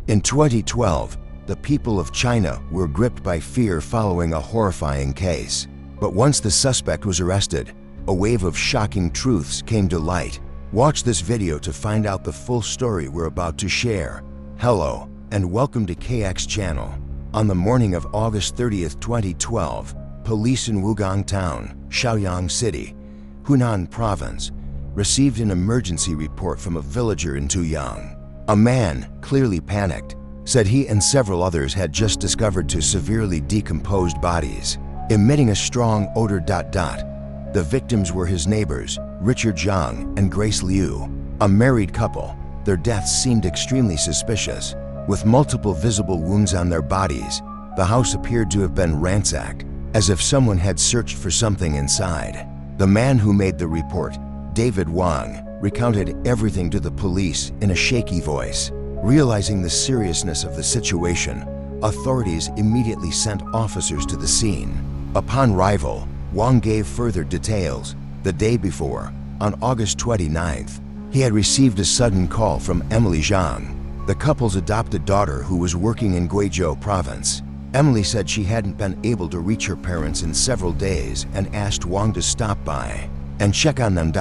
In 2012, the people of China were gripped by fear following a horrifying case. But once the suspect was arrested, a wave of shocking truths came to light. Watch this video to find out the full story we're about to share. Hello, and welcome to KX channel. On the morning of August 30th, 2012, police in Wugong Town, Shaoyang City, Hunan Province, received an emergency report from a villager in Tuyang. A man, clearly panicked, said he and several others had just discovered two severely decomposed bodies, emitting a strong odor. The victims were his neighbors, Richard Zhang and Grace Liu, a married couple. Their deaths seemed extremely suspicious. With multiple visible wounds on their bodies, the house appeared to have been ransacked, as if someone had searched for something inside. The man who made the report, David Wang, recounted everything to the police in a shaky voice. Realizing the seriousness of the situation, authorities immediately sent officers to the scene. Upon arrival, Wang gave further details. The day before, on August 29th, he had received a sudden call from Emily Zhang, the couple's adopted daughter who was working in Guizhou province. Emily said she hadn't been able to reach her parents in several days and asked Wang to stop by and check on them.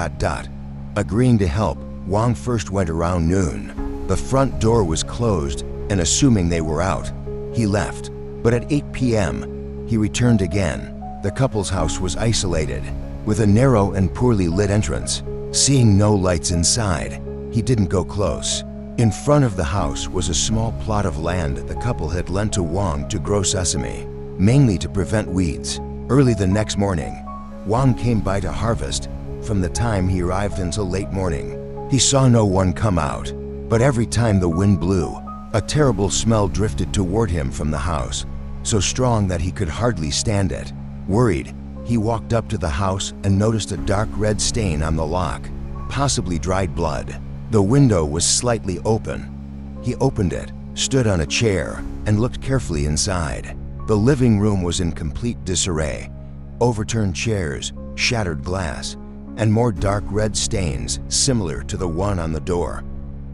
Agreeing to help, Wang first went around noon. The front door was closed, and assuming they were out, he left. But at 8 p.m., he returned again. The couple's house was isolated, with a narrow and poorly lit entrance. Seeing no lights inside, he didn't go close. In front of the house was a small plot of land the couple had lent to Wang to grow sesame, mainly to prevent weeds. Early the next morning, Wang came by to harvest. From the time he arrived until late morning, he saw no one come out. But every time the wind blew, a terrible smell drifted toward him from the house, so strong that he could hardly stand it. Worried, he walked up to the house and noticed a dark red stain on the lock, possibly dried blood. The window was slightly open. He opened it, stood on a chair, and looked carefully inside. The living room was in complete disarray. Overturned chairs, shattered glass, and more dark red stains similar to the one on the door.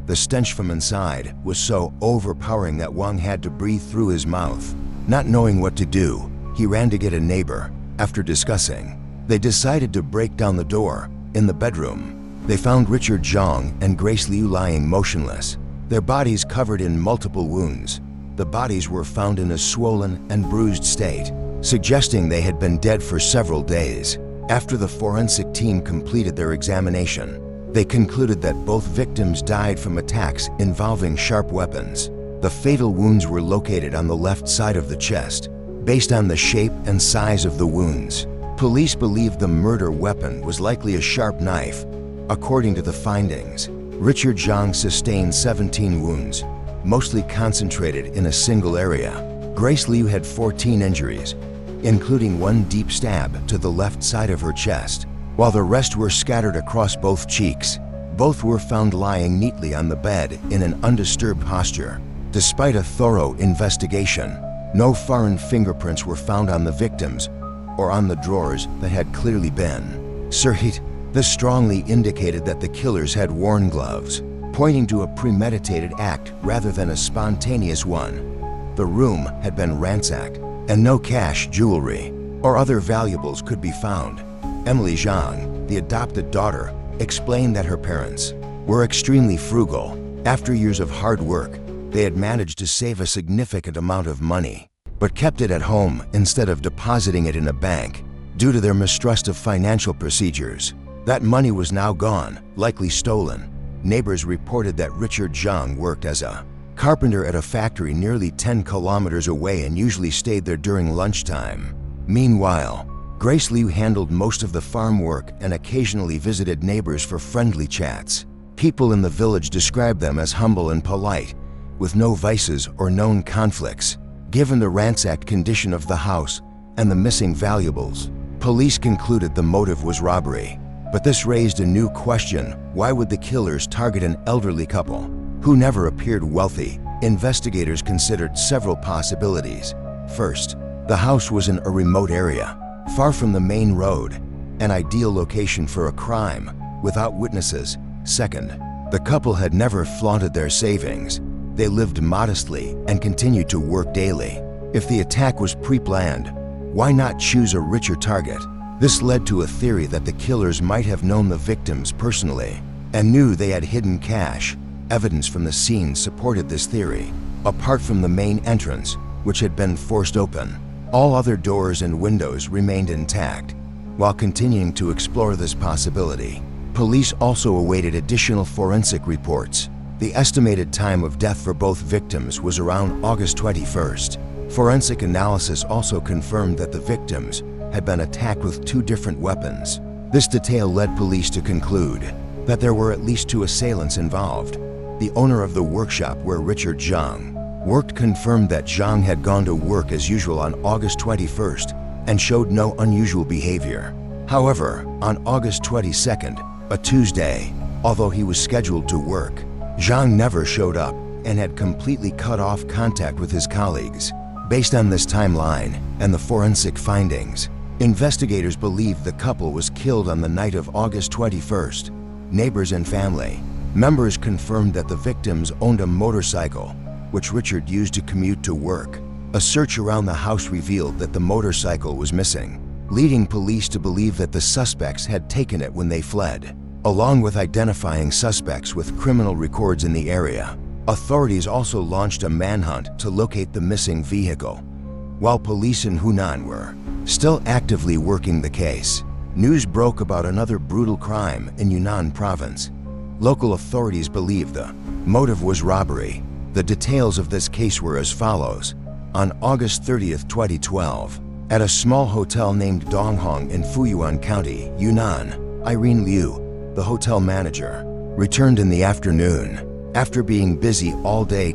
The stench from inside was so overpowering that Wang had to breathe through his mouth. Not knowing what to do, he ran to get a neighbor. After discussing, they decided to break down the door. In the bedroom, they found Richard Zhang and Grace Liu lying motionless, their bodies covered in multiple wounds. The bodies were found in a swollen and bruised state, suggesting they had been dead for several days. After the forensic team completed their examination, they concluded that both victims died from attacks involving sharp weapons. The fatal wounds were located on the left side of the chest. Based on the shape and size of the wounds, police believed the murder weapon was likely a sharp knife. According to the findings, Richard Zhang sustained 17 wounds, mostly concentrated in a single area. Grace Liu had 14 injuries, including one deep stab to the left side of her chest, while the rest were scattered across both cheeks. Both were found lying neatly on the bed in an undisturbed posture. Despite a thorough investigation, no foreign fingerprints were found on the victims or on the drawers that had clearly been searched. This strongly indicated that the killers had worn gloves, pointing to a premeditated act rather than a spontaneous one. The room had been ransacked, and no cash, jewelry, or other valuables could be found. Emily Zhang, the adopted daughter, explained that her parents were extremely frugal. After years of hard work, they had managed to save a significant amount of money, but kept it at home instead of depositing it in a bank. Due to their mistrust of financial procedures, that money was now gone, likely stolen. Neighbors reported that Richard Zhang worked as a carpenter at a factory nearly 10 kilometers away and usually stayed there during lunchtime. Meanwhile, Grace Liu handled most of the farm work and occasionally visited neighbors for friendly chats. People in the village described them as humble and polite, with no vices or known conflicts. Given the ransacked condition of the house and the missing valuables, police concluded the motive was robbery. But this raised a new question: why would the killers target an elderly couple who never appeared wealthy? Investigators considered several possibilities. First, the house was in a remote area, far from the main road, an ideal location for a crime without witnesses. Second, the couple had never flaunted their savings, They lived modestly and continued to work daily. If the attack was pre-planned, why not choose a richer target? This led to a theory that the killers might have known the victims personally and knew they had hidden cash. Evidence from the scene supported this theory. Apart from the main entrance, which had been forced open, all other doors and windows remained intact. While continuing to explore this possibility, police also awaited additional forensic reports. The estimated time of death for both victims was around August 21st. Forensic analysis also confirmed that the victims had been attacked with 2 different weapons. This detail led police to conclude that there were at least 2 assailants involved. The owner of the workshop where Richard Zhang worked confirmed that Zhang had gone to work as usual on August 21st and showed no unusual behavior. However, on August 22nd, a Tuesday, although he was scheduled to work, Zhang never showed up and had completely cut off contact with his colleagues. Based on this timeline and the forensic findings, investigators believe the couple was killed on the night of August 21st. Neighbors and family members confirmed that the victims owned a motorcycle, which Richard used to commute to work. A search around the house revealed that the motorcycle was missing, leading police to believe that the suspects had taken it when they fled. Along with identifying suspects with criminal records in the area, authorities also launched a manhunt to locate the missing vehicle. While police in Hunan were still actively working the case, news broke about another brutal crime in Yunnan province. Local authorities believe the motive was robbery. The details of this case were as follows. On August 30th, 2012, at a small hotel named Donghong in Fuyuan County, Yunnan, Irene Liu, the hotel manager, returned in the afternoon after being busy all day.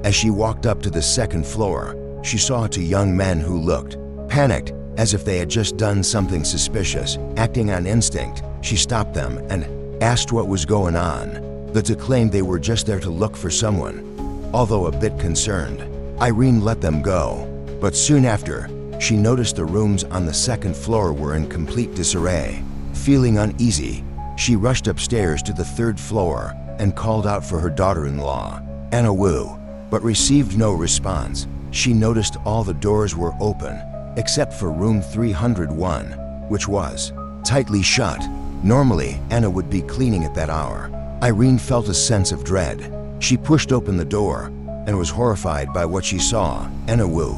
As she walked up to the second floor, she saw 2 young men who looked panicked, as if they had just done something suspicious. Acting on instinct, she stopped them and asked what was going on. The 2 claimed they were just there to look for someone. Although a bit concerned, Irene let them go, but soon after, she noticed the rooms on the second floor were in complete disarray. Feeling uneasy, she rushed upstairs to the 3rd floor and called out for her daughter-in-law, Anna Wu, but received no response. She noticed all the doors were open, except for room 301, which was tightly shut. Normally, Anna would be cleaning at that hour. Irene felt a sense of dread. She pushed open the door and was horrified by what she saw. Anna Wu,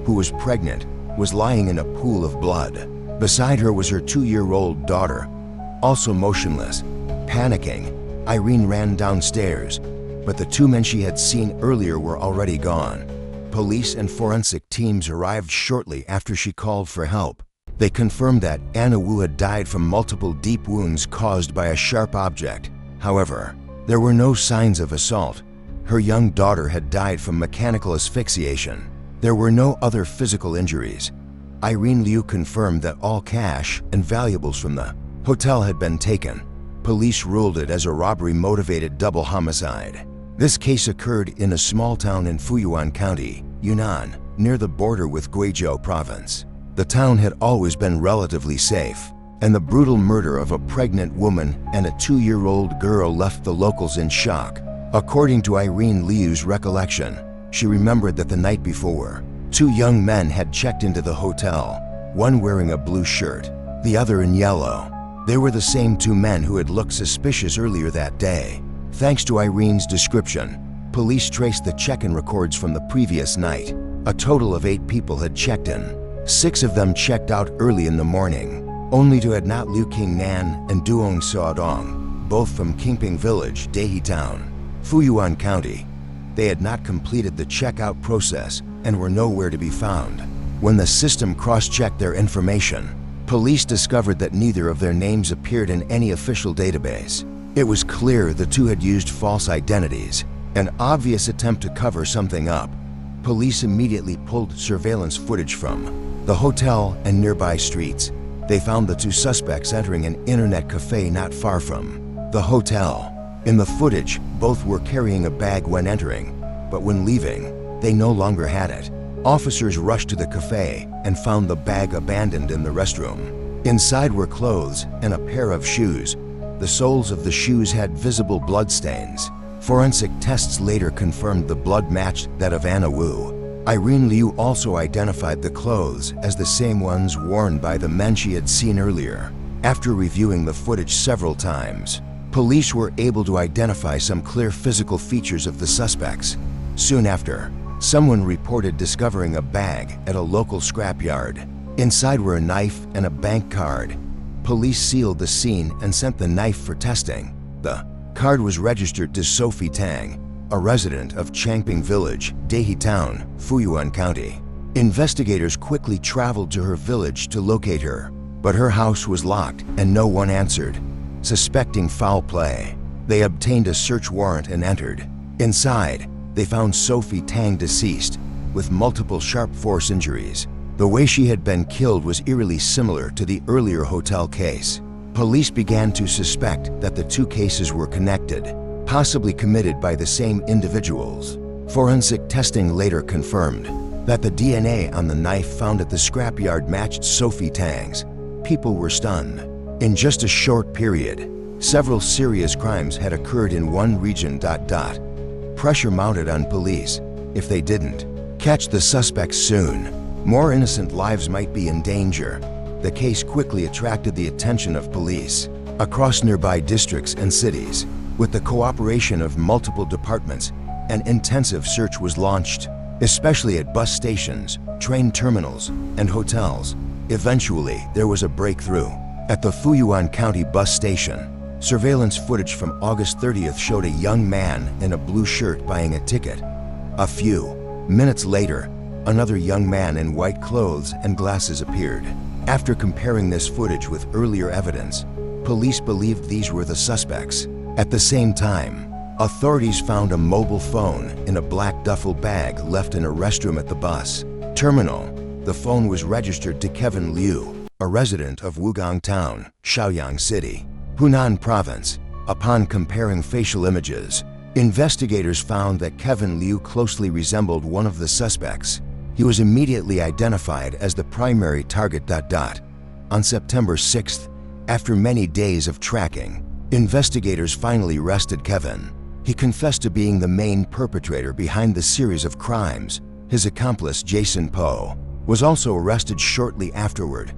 who was pregnant, was lying in a pool of blood. Beside her was her 2-year-old daughter, also motionless. Panicking, Irene ran downstairs, but the 2 men she had seen earlier were already gone. Police and forensic teams arrived shortly after she called for help. They confirmed that Anna Wu had died from multiple deep wounds caused by a sharp object. However, there were no signs of assault. Her young daughter had died from mechanical asphyxiation. There were no other physical injuries. Irene Liu confirmed that all cash and valuables from the hotel had been taken. Police ruled it as a robbery-motivated double homicide. This case occurred in a small town in Fuyuan County, Yunnan, near the border with Guizhou province. The town had always been relatively safe, and the brutal murder of a pregnant woman and a 2-year-old girl left the locals in shock. According to Irene Liu's recollection, she remembered that the night before, 2 young men had checked into the hotel, one wearing a blue shirt, the other in yellow. They were the same 2 men who had looked suspicious earlier that day. Thanks to Irene's description, police traced the check-in records from the previous night. A total of 8 people had checked in. 6 of them checked out early in the morning, only to had not Liu Qingnan and Duong Xiaodong, both from Qingping Village, Dehe Town, Fuyuan County. They had not completed the checkout process and were nowhere to be found. When the system cross-checked their information, police discovered that neither of their names appeared in any official database. It was clear the 2 had used false identities, an obvious attempt to cover something up. Police immediately pulled surveillance footage from the hotel and nearby streets. They found the 2 suspects entering an internet cafe not far from the hotel. In the footage, both were carrying a bag when entering, but when leaving, they no longer had it. Officers rushed to the cafe and found the bag abandoned in the restroom. Inside were clothes and a pair of shoes. The soles of the shoes had visible bloodstains. Forensic tests later confirmed the blood matched that of Anna Wu. Irene Liu also identified the clothes as the same ones worn by the men she had seen earlier. After reviewing the footage several times, police were able to identify some clear physical features of the suspects. Soon after, someone reported discovering a bag at a local scrapyard. Inside were a knife and a bank card. Police sealed the scene and sent the knife for testing. The card was registered to Sophie Tang, a resident of Changping Village, Dehe Town, Fuyuan County. Investigators quickly traveled to her village to locate her, but her house was locked and no one answered. Suspecting foul play, they obtained a search warrant and entered. Inside, they found Sophie Tang deceased, with multiple sharp force injuries. The way she had been killed was eerily similar to the earlier hotel case. Police began to suspect that the two cases were connected, possibly committed by the same individuals. Forensic testing later confirmed that the DNA on the knife found at the scrapyard matched Sophie Tang's. People were stunned. In just a short period, several serious crimes had occurred in one region. Pressure mounted on police. If they didn't catch the suspects soon, more innocent lives might be in danger. The case quickly attracted the attention of police across nearby districts and cities. With the cooperation of multiple departments, an intensive search was launched, especially at bus stations, train terminals, and hotels. Eventually, there was a breakthrough. At the Fuyuan County bus station, surveillance footage from August 30th showed a young man in a blue shirt buying a ticket. A few minutes later, another young man in white clothes and glasses appeared. After comparing this footage with earlier evidence, police believed these were the suspects. At the same time, authorities found a mobile phone in a black duffel bag left in a restroom at the bus terminal. The phone was registered to Kevin Liu, a resident of Wugang Town, Shaoyang City, Hunan Province. Upon comparing facial images, investigators found that Kevin Liu closely resembled one of the suspects. He was immediately identified as the primary target. On September 6th, after many days of tracking, investigators finally arrested Kevin. He confessed to being the main perpetrator behind the series of crimes. His accomplice, Jason Po, was also arrested shortly afterward.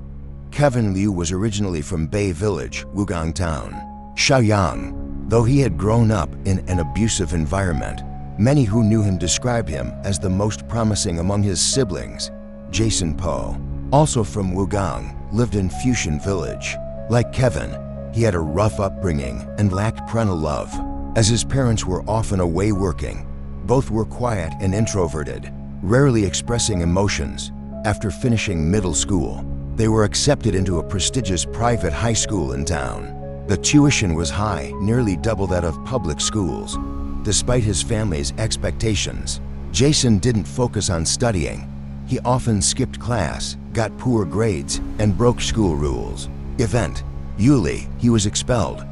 Kevin Liu was originally from Bay Village, Wugang Town, Shaoyang. Though he had grown up in an abusive environment, many who knew him described him as the most promising among his siblings. Jason Po, also from Wugang, lived in Fushun Village. Like Kevin, he had a rough upbringing and lacked parental love. As his parents were often away working, both were quiet and introverted, rarely expressing emotions. After finishing middle school, they were accepted into a prestigious private high school in town. The tuition was high, nearly double that of public schools. Despite his family's expectations, Jason didn't focus on studying. He often skipped class, got poor grades, and broke school rules. Eventually, he was expelled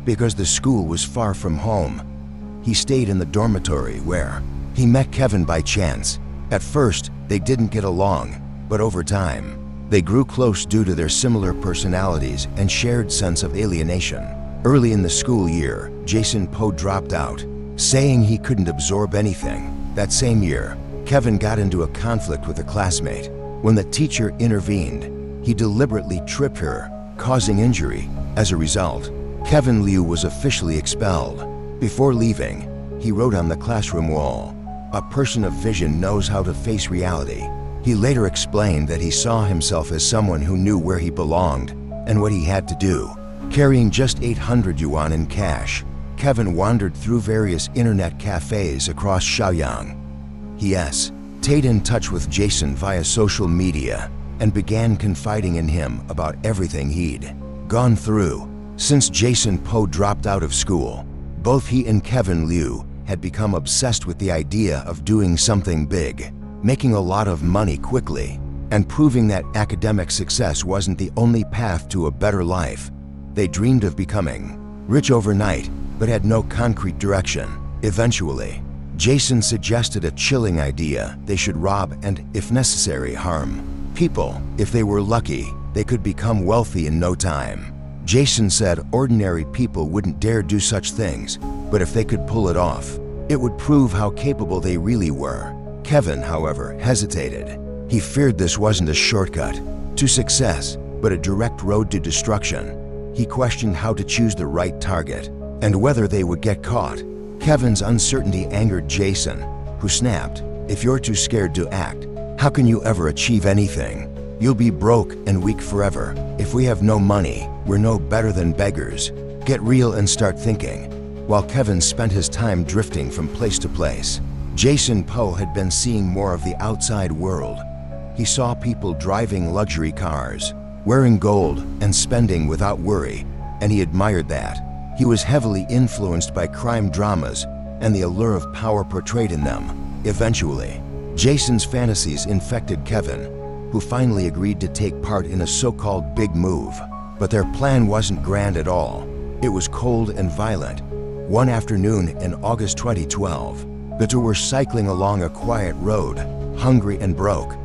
because the school was far from home. He stayed in the dormitory where he met Kevin by chance. At first, they didn't get along, but over time, they grew close due to their similar personalities and shared sense of alienation. Early in the school year, Jason Po dropped out, saying he couldn't absorb anything. That same year, Kevin got into a conflict with a classmate. When the teacher intervened, he deliberately tripped her, causing injury. As a result, Kevin Liu was officially expelled. Before leaving, he wrote on the classroom wall, "A person of vision knows how to face reality." He later explained that he saw himself as someone who knew where he belonged and what he had to do. Carrying just 800 yuan in cash, Kevin wandered through various internet cafes across Shaoyang. He stayed in touch with Jason via social media and began confiding in him about everything he'd gone through. Since Jason Po dropped out of school, both he and Kevin Liu had become obsessed with the idea of doing something big, making a lot of money quickly, and proving that academic success wasn't the only path to a better life. They dreamed of becoming rich overnight, but had no concrete direction. Eventually, Jason suggested a chilling idea: they should rob and, if necessary, harm people. If they were lucky, they could become wealthy in no time. Jason said ordinary people wouldn't dare do such things, but if they could pull it off, it would prove how capable they really were. Kevin, however, hesitated. He feared this wasn't a shortcut to success, but a direct road to destruction. He questioned how to choose the right target and whether they would get caught. Kevin's uncertainty angered Jason, who snapped, "If you're too scared to act, how can you ever achieve anything? You'll be broke and weak forever. If we have no money, we're no better than beggars. Get real and start thinking." While Kevin spent his time drifting from place to place, Jason Poe had been seeing more of the outside world. He saw people driving luxury cars, wearing gold, and spending without worry, and he admired that. He was heavily influenced by crime dramas and the allure of power portrayed in them. Eventually, Jason's fantasies infected Kevin, who finally agreed to take part in a so-called big move. But their plan wasn't grand at all. It was cold and violent. One afternoon in August 2012, the two were cycling along a quiet road, hungry and broke.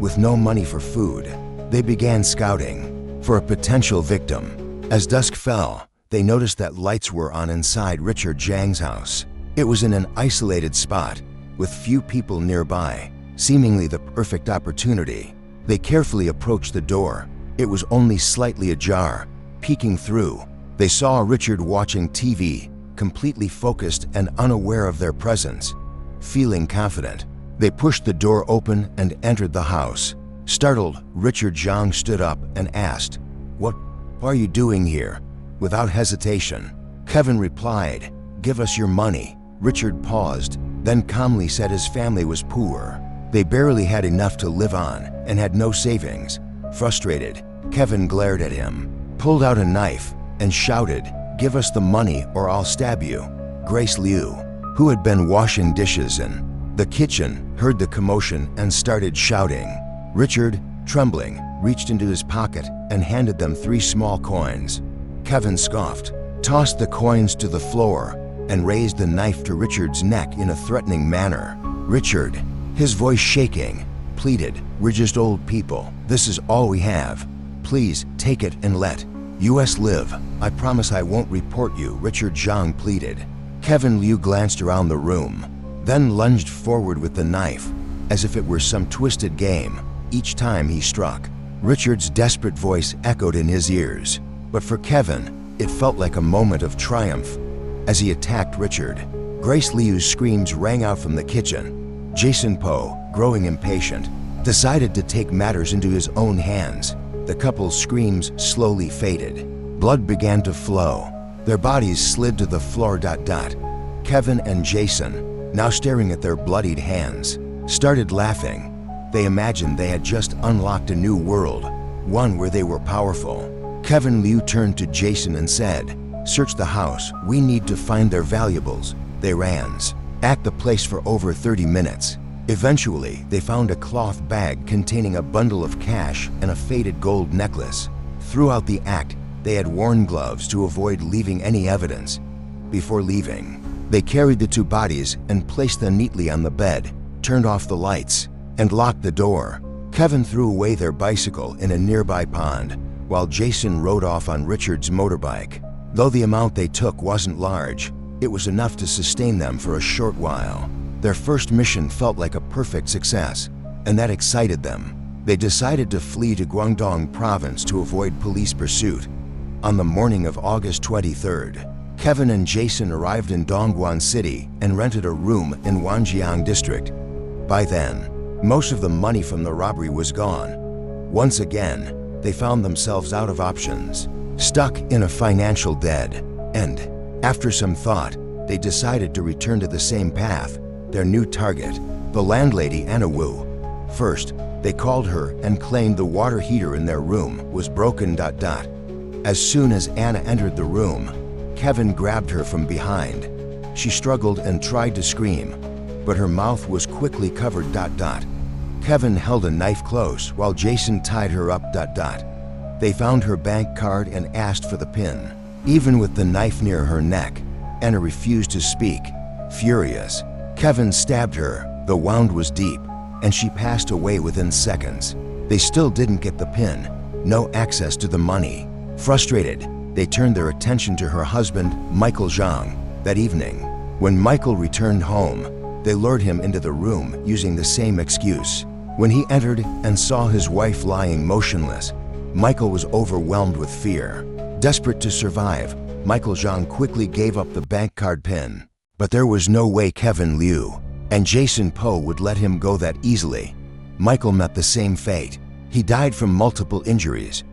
With no money for food, they began scouting for a potential victim. As dusk fell, they noticed that lights were on inside Richard Zhang's house. It was in an isolated spot, with few people nearby, seemingly the perfect opportunity. They carefully approached the door. It was only slightly ajar. Peeking through, they saw Richard watching TV, completely focused and unaware of their presence. Feeling confident, they pushed the door open and entered the house. Startled, Richard Zhang stood up and asked, "What are you doing here?" Without hesitation, Kevin replied, "Give us your money." Richard paused, then calmly said his family was poor. They barely had enough to live on and had no savings. Frustrated, Kevin glared at him, pulled out a knife, and shouted, "Give us the money or I'll stab you." Grace Liu, who had been washing dishes in the kitchen, heard the commotion and started shouting. Richard, trembling, reached into his pocket and handed them 3 small coins. Kevin scoffed, tossed the coins to the floor, and raised the knife to Richard's neck in a threatening manner. Richard, his voice shaking, pleaded, "We're just old people. This is all we have. Please take it and let us live. I promise I won't report you," Richard Zhang pleaded. Kevin Liu glanced around the room, then lunged forward with the knife, as if it were some twisted game. Each time he struck, Richard's desperate voice echoed in his ears. But for Kevin, it felt like a moment of triumph. As he attacked Richard, Grace Liu's screams rang out from the kitchen. Jason Poe, growing impatient, decided to take matters into his own hands. The couple's screams slowly faded. Blood began to flow. Their bodies slid to the floor. Kevin and Jason, now staring at their bloodied hands, started laughing. They imagined they had just unlocked a new world, one where they were powerful. Kevin Liu turned to Jason and said, "Search the house. We need to find their valuables." They ransed the place for over 30 minutes. Eventually, they found a cloth bag containing a bundle of cash and a faded gold necklace. Throughout the act, they had worn gloves to avoid leaving any evidence. Before leaving, they carried the 2 bodies and placed them neatly on the bed, turned off the lights, and locked the door. Kevin threw away their bicycle in a nearby pond, while Jason rode off on Richard's motorbike. Though the amount they took wasn't large, it was enough to sustain them for a short while. Their first mission felt like a perfect success, and that excited them. They decided to flee to Guangdong province to avoid police pursuit. On the morning of August 23rd, Kevin and Jason arrived in Dongguan City and rented a room in Wanjiang district. By then, most of the money from the robbery was gone. Once again, they found themselves out of options, stuck in a financial dead end. After some thought, they decided to return to the same path, their new target, the landlady Anna Wu. First, they called her and claimed the water heater in their room was broken. As soon as Anna entered the room, Kevin grabbed her from behind. She struggled and tried to scream, but her mouth was quickly covered. Kevin held a knife close while Jason tied her up. They found her bank card and asked for the PIN. Even with the knife near her neck, Anna refused to speak. Furious, Kevin stabbed her. The wound was deep, and she passed away within seconds. They still didn't get the PIN, no access to the money. Frustrated, they turned their attention to her husband, Michael Zhang, That evening, when Michael returned home, they lured him into the room using the same excuse. When he entered and saw his wife lying motionless, Michael was overwhelmed with fear. Desperate to survive, Michael Zhang quickly gave up the bank card PIN. But there was no way Kevin Liu and Jason Po would let him go that easily. Michael met the same fate. He died from multiple injuries.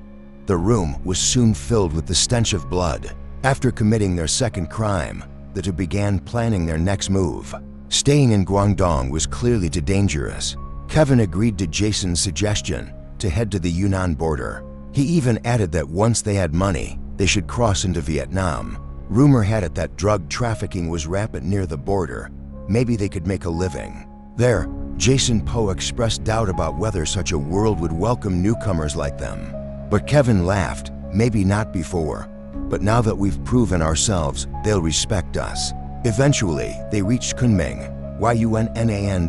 The room was soon filled with the stench of blood. After committing their second crime, the two began planning their next move. Staying in Guangdong was clearly too dangerous. Kevin agreed to Jason's suggestion to head to the Yunnan border. He even added that once they had money, they should cross into Vietnam. Rumor had it that drug trafficking was rampant near the border. Maybe they could make a living. There, Jason Po expressed doubt about whether such a world would welcome newcomers like them. But Kevin laughed, maybe not before, but now that we've proven ourselves, they'll respect us. Eventually, they reached Kunming, Yunnan.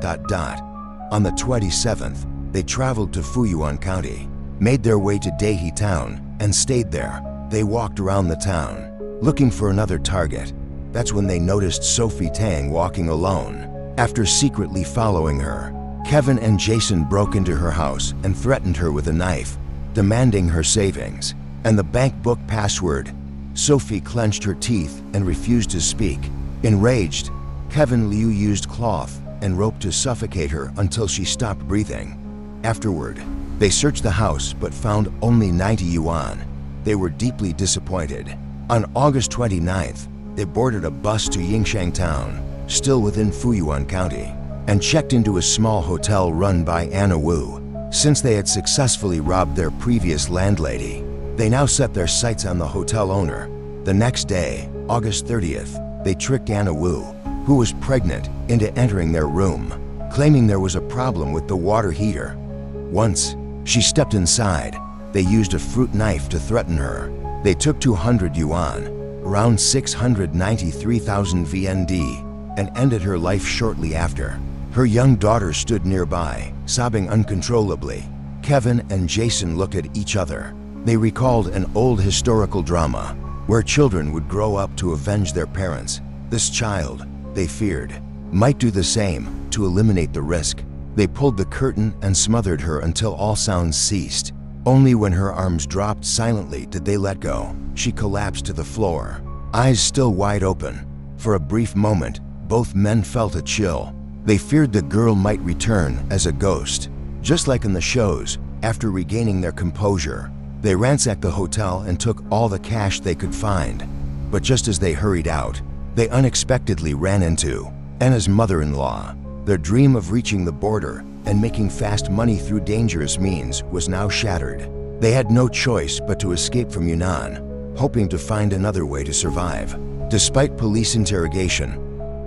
On the 27th, they traveled to Fuyuan County, made their way to Dahe Town, and stayed there. They walked around the town, looking for another target. That's when they noticed Sophie Tang walking alone. After secretly following her, Kevin and Jason broke into her house and threatened her with a knife, demanding her savings and the bank book password. Sophie clenched her teeth and refused to speak. Enraged, Kevin Liu used cloth and rope to suffocate her until she stopped breathing. Afterward, they searched the house but found only 90 yuan. They were deeply disappointed. On August 29th, they boarded a bus to Yingshang Town, still within Fuyuan County, and checked into a small hotel run by Anna Wu. Since they had successfully robbed their previous landlady, they now set their sights on the hotel owner. The next day, August 30th, they tricked Anna Wu, who was pregnant, into entering their room, claiming there was a problem with the water heater. Once she stepped inside, they used a fruit knife to threaten her. They took 200 yuan, around 693,000 VND, and ended her life shortly after. Her young daughter stood nearby, sobbing uncontrollably. Kevin and Jason looked at each other. They recalled an old historical drama where children would grow up to avenge their parents. This child, they feared, might do the same to eliminate the risk. They pulled the curtain and smothered her until all sounds ceased. Only when her arms dropped silently did they let go. She collapsed to the floor, eyes still wide open. For a brief moment, both men felt a chill. They feared the girl might return as a ghost. Just like in the shows, after regaining their composure, they ransacked the hotel and took all the cash they could find. But just as they hurried out, they unexpectedly ran into Anna's mother-in-law. Their dream of reaching the border and making fast money through dangerous means was now shattered. They had no choice but to escape from Yunnan, hoping to find another way to survive. Despite police interrogation,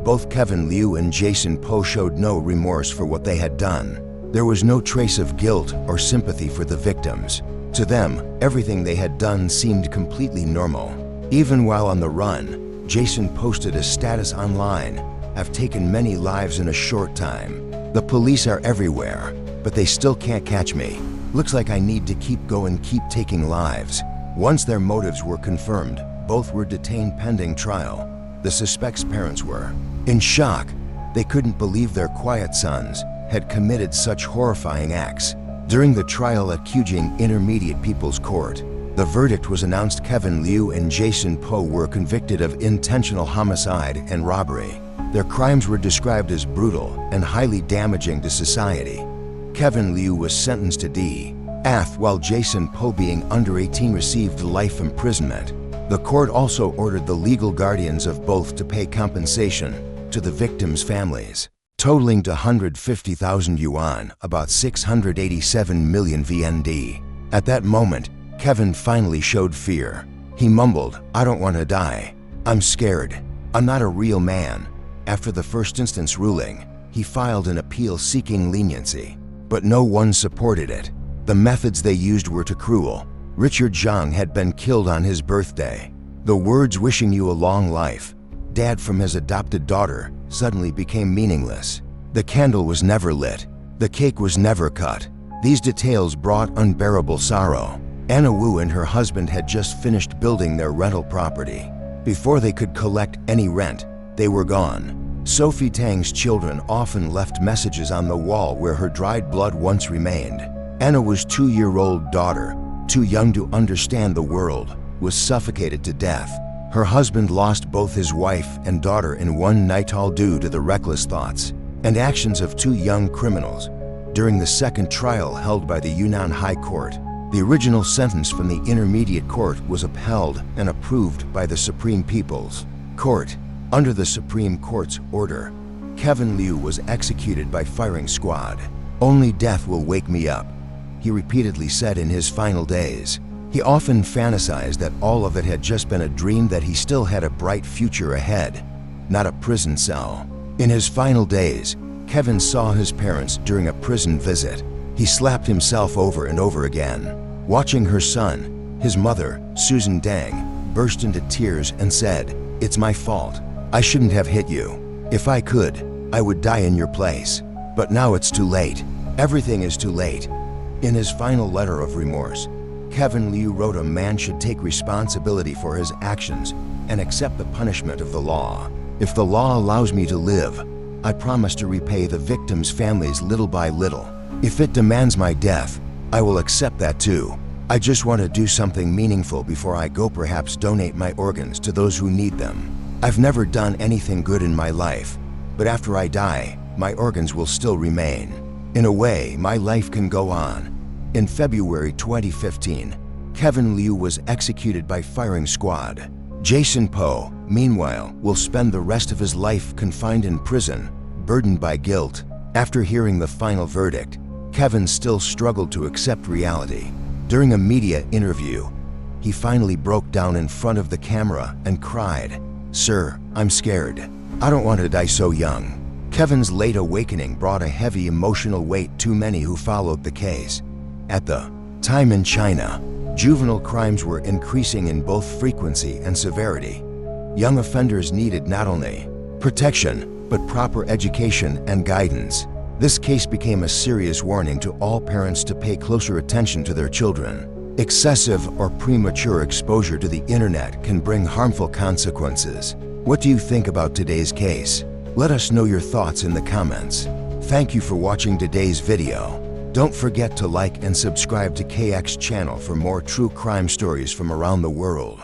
both Kevin Liu and Jason Po showed no remorse for what they had done. There was no trace of guilt or sympathy for the victims. To them, everything they had done seemed completely normal. Even while on the run, Jason posted a status online: "I've taken many lives in a short time. The police are everywhere, but they still can't catch me. Looks like I need to keep going, keep taking lives." Once their motives were confirmed, both were detained pending trial. The suspects' parents were in shock. They couldn't believe their quiet sons had committed such horrifying acts. During the trial at Qujing Intermediate People's Court, the verdict was announced. Kevin Liu and Jason Po were convicted of intentional homicide and robbery. Their crimes were described as brutal and highly damaging to society. Kevin Liu was sentenced to death, while Jason Po, being under 18, received life imprisonment. The court also ordered the legal guardians of both to pay compensation to the victims' families, totaling to 150,000 yuan, about 687 million VND. At that moment, Kevin finally showed fear. He mumbled, "I don't want to die. I'm scared. I'm not a real man." After the first instance ruling, he filed an appeal seeking leniency, but no one supported it. The methods they used were too cruel. Richard Zhang had been killed on his birthday. The words "wishing you a long life, Dad," from his adopted daughter suddenly became meaningless. The candle was never lit. The cake was never cut. These details brought unbearable sorrow. Anna Wu and her husband had just finished building their rental property. Before they could collect any rent, they were gone. Sophie Tang's children often left messages on the wall where her dried blood once remained. Anna's 2-year-old daughter, too young to understand the world, was suffocated to death. Her husband lost both his wife and daughter in one night, all due to the reckless thoughts and actions of 2 young criminals. During the second trial held by the Yunnan High Court, the original sentence from the Intermediate Court was upheld and approved by the Supreme People's Court. Under the Supreme Court's order, Kevin Liu was executed by firing squad. "Only death will wake me up," he repeatedly said in his final days. He often fantasized that all of it had just been a dream, that he still had a bright future ahead, not a prison cell. In his final days, Kevin saw his parents during a prison visit. He slapped himself over and over again. Watching her son, his mother, Susan Dang, burst into tears and said, "It's my fault. I shouldn't have hit you. If I could, I would die in your place. But now it's too late. Everything is too late." In his final letter of remorse, Kevin Liu wrote a man should take responsibility for his actions and accept the punishment of the law. "If the law allows me to live, I promise to repay the victims' families little by little. If it demands my death, I will accept that too. I just want to do something meaningful before I go, perhaps donate my organs to those who need them. I've never done anything good in my life, but after I die, my organs will still remain. In a way, my life can go on." In February 2015, Kevin Liu was executed by firing squad. Jason Poe, meanwhile, will spend the rest of his life confined in prison, burdened by guilt. After hearing the final verdict, Kevin still struggled to accept reality. During a media interview, he finally broke down in front of the camera and cried, "Sir, I'm scared. I don't want to die so young." Kevin's late awakening brought a heavy emotional weight to many who followed the case. At the time in China, juvenile crimes were increasing in both frequency and severity. Young offenders needed not only protection, but proper education and guidance. This case became a serious warning to all parents to pay closer attention to their children. Excessive or premature exposure to the internet can bring harmful consequences. What do you think about today's case? Let us know your thoughts in the comments. Thank you for watching today's video. Don't forget to like and subscribe to KX channel for more true crime stories from around the world.